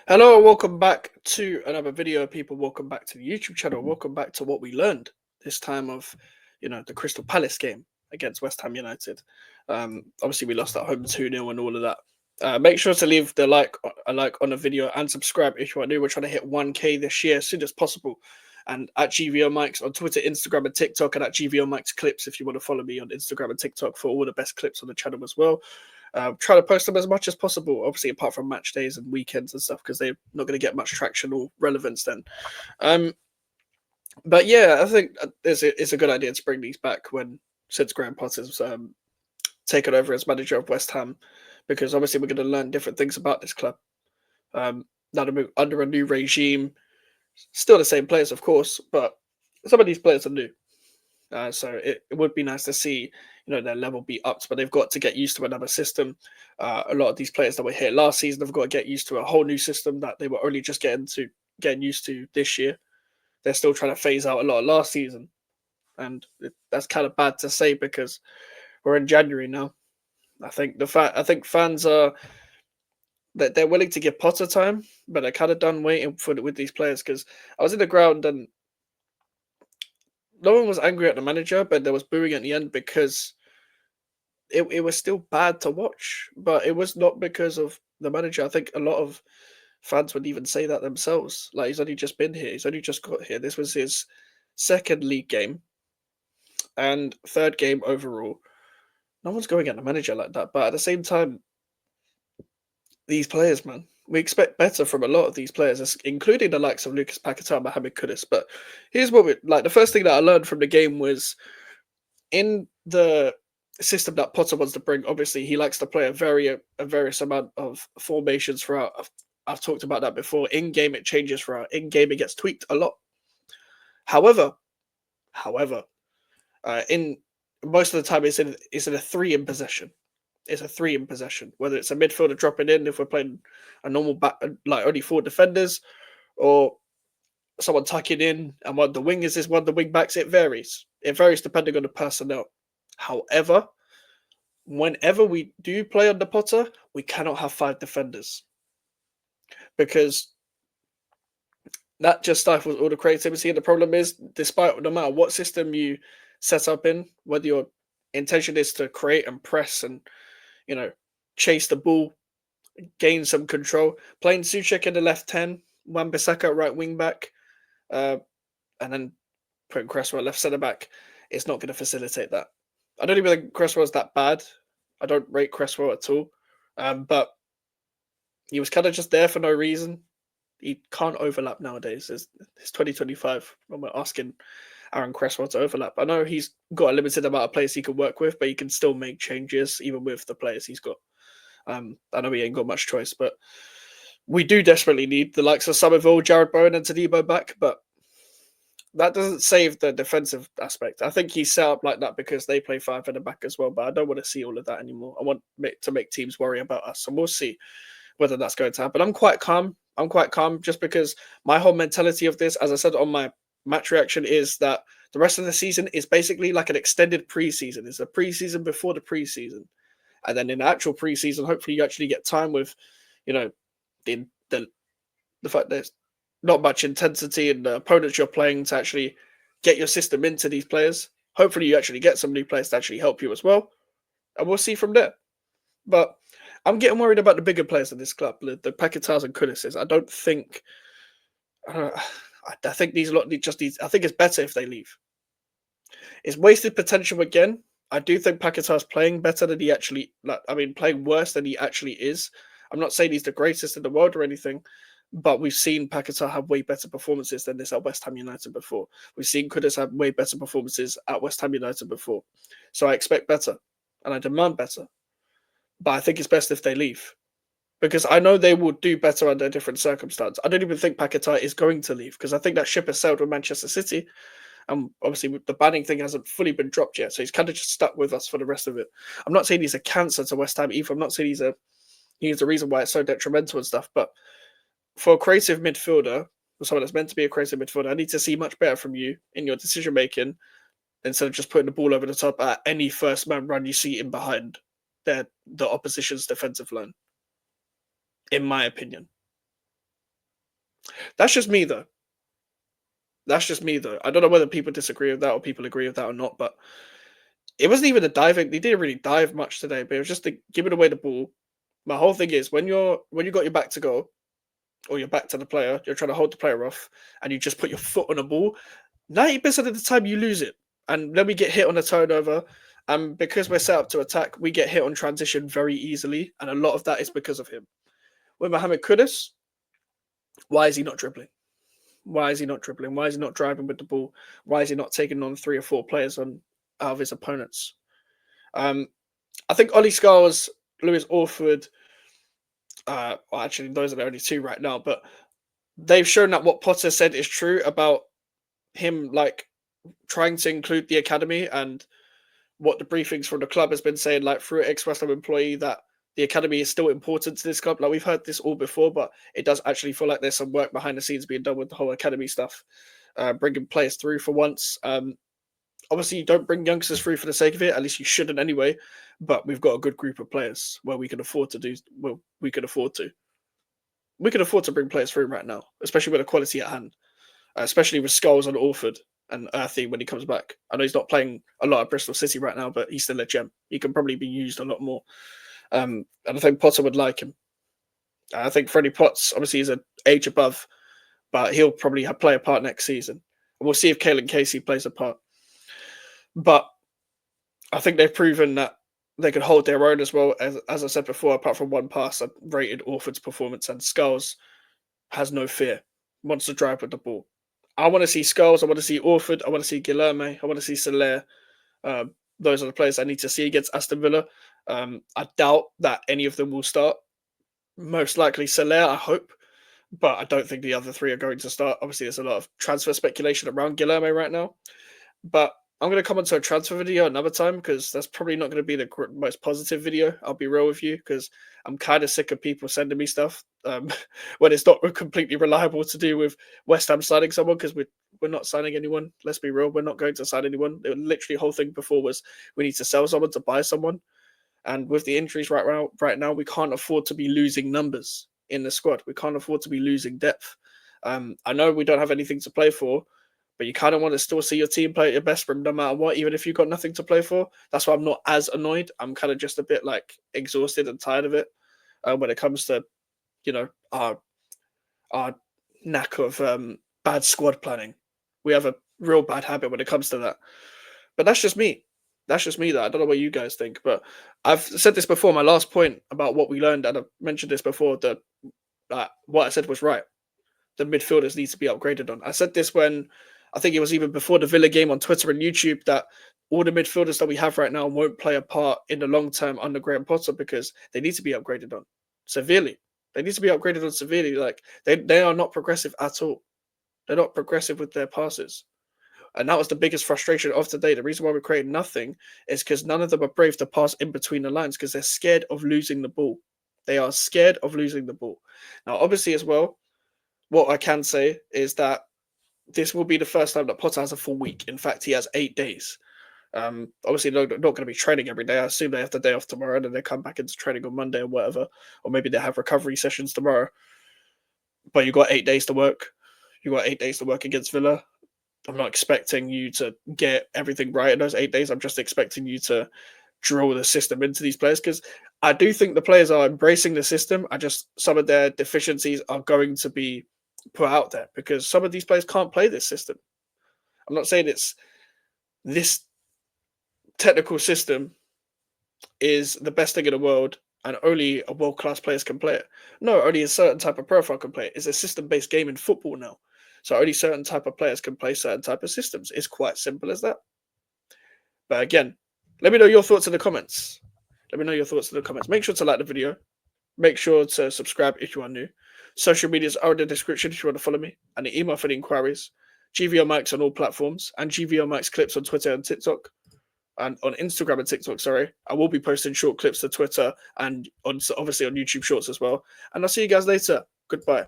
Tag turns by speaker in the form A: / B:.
A: Hello, and welcome back to another video, people. Welcome back to the YouTube channel. Welcome back to what we learned this time of, the Crystal Palace game against West Ham United. Obviously, we lost at home 2-0 and all of that. Make sure to leave a like on the video and subscribe if you are new. We're trying to hit 1K this year as soon as possible. And at GVO Mikes on Twitter, Instagram, and TikTok, and at GVO Mikes Clips if you want to follow me on Instagram and TikTok for all the best clips on the channel as well. Try to post them as much as possible, obviously, apart from match days and weekends and stuff, because they're not going to get much traction or relevance then. But yeah, I think it's a good idea to bring these back since Graham Potter's taken over as manager of West Ham, because obviously we're going to learn different things about this club. Now under a new regime, still the same players, of course, but some of these players are new. So it would be nice to see, their level be upped, but they've got to get used to another system. A lot of these players that were here last season have got to get used to a whole new system that they were only just getting used to this year. They're still trying to phase out a lot of last season, and that's kind of bad to say because we're in January now. I think fans are that they're willing to give Potter time, but they're kind of done waiting with these players. Because I was in the ground and no one was angry at the manager, but there was booing at the end because it was still bad to watch. But it was not because of the manager. I think a lot of fans would even say that themselves. Like, he's only just been here. He's only just got here. This was his second league game and third game overall. No one's going at the manager like that. But at the same time, these players, man, we expect better from a lot of these players, including the likes of Lucas Paquetá and Mohamed Kudus. But here's what the first thing that I learned from the game was in the system that Potter wants to bring. Obviously, he likes to play a various amount of formations throughout. I've talked about that before. In game, it changes throughout. In game, it gets tweaked a lot. However, in most of the time, it's in a three in possession. It's a three in possession. Whether it's a midfielder dropping in if we're playing a normal back, like only four defenders, or someone tucking in and one of the wingers is one of the wing backs. It varies. It varies depending on the personnel. However, whenever we do play under Potter, we cannot have five defenders because that just stifles all the creativity. And the problem is, despite no matter what system you set up in, whether your intention is to create and press and chase the ball, gain some control, playing Suchek in the left 10, Wan-Bissaka right wing back, and then putting Cresswell left centre back, it's not going to facilitate that. I don't even think Cresswell's that bad. I don't rate Cresswell at all. But he was kind of just there for no reason. He can't overlap nowadays. It's 2025 when we're asking Aaron Cresswell to overlap. I know he's got a limited amount of players he can work with, but he can still make changes even with the players he's got. I know he ain't got much choice, but we do desperately need the likes of Somerville, Jared Bowen, and Tadibo back, but that doesn't save the defensive aspect. I think he's set up like that because they play five in the back as well, but I don't want to see all of that anymore. I want to make teams worry about us, and we'll see whether that's going to happen. I'm quite calm just because my whole mentality of this, as I said on my match reaction, is that the rest of the season is basically like an extended preseason. It's a preseason before the preseason. And then in the actual preseason, hopefully you actually get time with, the fact there's not much intensity in the opponents you're playing to actually get your system into these players. Hopefully you actually get some new players to actually help you as well. And we'll see from there. But I'm getting worried about the bigger players in this club, the Paquetás and Kulises. I don't think. I think these lot just need. I think it's better if they leave. It's wasted potential again. I do think Paquetás playing better than he actually. Playing worse than he actually is. I'm not saying he's the greatest in the world or anything, but we've seen Paquetá have way better performances than this at West Ham United before. We've seen Kudus have way better performances at West Ham United before. So I expect better, and I demand better. But I think it's best if they leave. Because I know they will do better under a different circumstance. I don't even think Paquetá is going to leave because I think that ship has sailed with Manchester City. And obviously the banning thing hasn't fully been dropped yet. So he's kind of just stuck with us for the rest of it. I'm not saying he's a cancer to West Ham either. I'm not saying he's the reason why it's so detrimental and stuff. But for a creative midfielder, or someone that's meant to be a creative midfielder, I need to see much better from you in your decision making instead of just putting the ball over the top at any first man run you see in behind the opposition's defensive line. In my opinion. That's just me though. That's just me though. I don't know whether people disagree with that or people agree with that or not, but it wasn't even a diving. They didn't really dive much today, but it was just giving away the ball. My whole thing is when you got your back to go or your back to the player, you're trying to hold the player off, and you just put your foot on a ball. 90% of the time, you lose it, and then we get hit on a turnover. And because we're set up to attack, we get hit on transition very easily, and a lot of that is because of him. With Mohamed Kudus, why is he not dribbling? Why is he not dribbling? Why is he not driving with the ball? Why is he not taking on 3 or 4 players on out of his opponents? Um, I think Ollie Scars, Lewis Orford, well, actually, those are the only two right now, but they've shown that what Potter said is true about him, like, trying to include the academy and what the briefings from the club has been saying, like, through an ex-West Ham employee, that the academy is still important to this club. Like, we've heard this all before, but it does actually feel like there's some work behind the scenes being done with the whole academy stuff, bringing players through for once. Obviously, you don't bring youngsters through for the sake of it. At least you shouldn't anyway. But we've got a good group of players where we can afford to do. Well, we can afford to. We can afford to bring players through right now, especially with the quality at hand. Especially with Scholes on Orford and Earthy when he comes back. I know he's not playing a lot at Bristol City right now, but he's still a gem. He can probably be used a lot more. And I think Potter would like him. I think Freddie Potts, obviously, is an age above, but he'll probably play a part next season. And we'll see if Kalen Casey plays a part. But I think they've proven that they can hold their own as well. As I said before, apart from one pass, I rated Orford's performance, and Skulls has no fear, wants to drive with the ball. I want to see Skulls, I want to see Orford, I want to see Guilherme, I want to see Soler. Those are the players I need to see against Aston Villa. I doubt that any of them will start. Most likely Soler, I hope, but I don't think the other three are going to start. Obviously, there's a lot of transfer speculation around Guilherme right now. But I'm going to come onto a transfer video another time because that's probably not going to be the most positive video. I'll be real with you because I'm kind of sick of people sending me stuff when it's not completely reliable to do with West Ham signing someone because we're not signing anyone. Let's be real, we're not going to sign anyone. Literally, the whole thing before was we need to sell someone to buy someone, and with the injuries right now, we can't afford to be losing numbers in the squad. We can't afford to be losing depth. I know we don't have anything to play for, but you kind of want to still see your team play at your best from no matter what, even if you've got nothing to play for. That's why I'm not as annoyed. I'm kind of just a bit like exhausted and tired of it when it comes to, you know, our knack of bad squad planning. We have a real bad habit when it comes to that. But that's just me. That's just me. That I don't know what you guys think, but I've said this before. My last point about what we learned, and I've mentioned this before, that what I said was right. The midfielders need to be upgraded on. I said this when I think it was even before the Villa game on Twitter and YouTube that all the midfielders that we have right now won't play a part in the long term under Graham Potter because they need to be upgraded on severely. They need to be upgraded on severely. Like they are not progressive at all. They're not progressive with their passes. And that was the biggest frustration of today. The reason why we're creating nothing is because none of them are brave to pass in between the lines because they're scared of losing the ball. They are scared of losing the ball. Now, obviously, as well, what I can say is that this will be the first time that Potter has a full week. In fact, he has 8 days. Obviously, they're not going to be training every day. I assume they have the day off tomorrow and then they come back into training on Monday or whatever. Or maybe they have recovery sessions tomorrow. But you've got 8 days to work. You've got 8 days to work against Villa. I'm not expecting you to get everything right in those 8 days. I'm just expecting you to drill the system into these players because I do think the players are embracing the system. I just some of their deficiencies are going to be put out there because some of these players can't play this system. I'm not saying it's this technical system is the best thing in the world and only a world class players can play it. No, only a certain type of profile can play it. It's a system based game in football now. So only certain type of players can play certain type of systems. It's quite simple as that. But again, let me know your thoughts in the comments. Let me know your thoughts in the comments. Make sure to like the video. Make sure to subscribe if you are new. Social medias are in the description if you want to follow me. And the email for the inquiries. GVO Mics on all platforms. And GVO Mics clips on Twitter and TikTok. And on Instagram and TikTok, sorry. I will be posting short clips to Twitter and obviously on YouTube Shorts as well. And I'll see you guys later. Goodbye.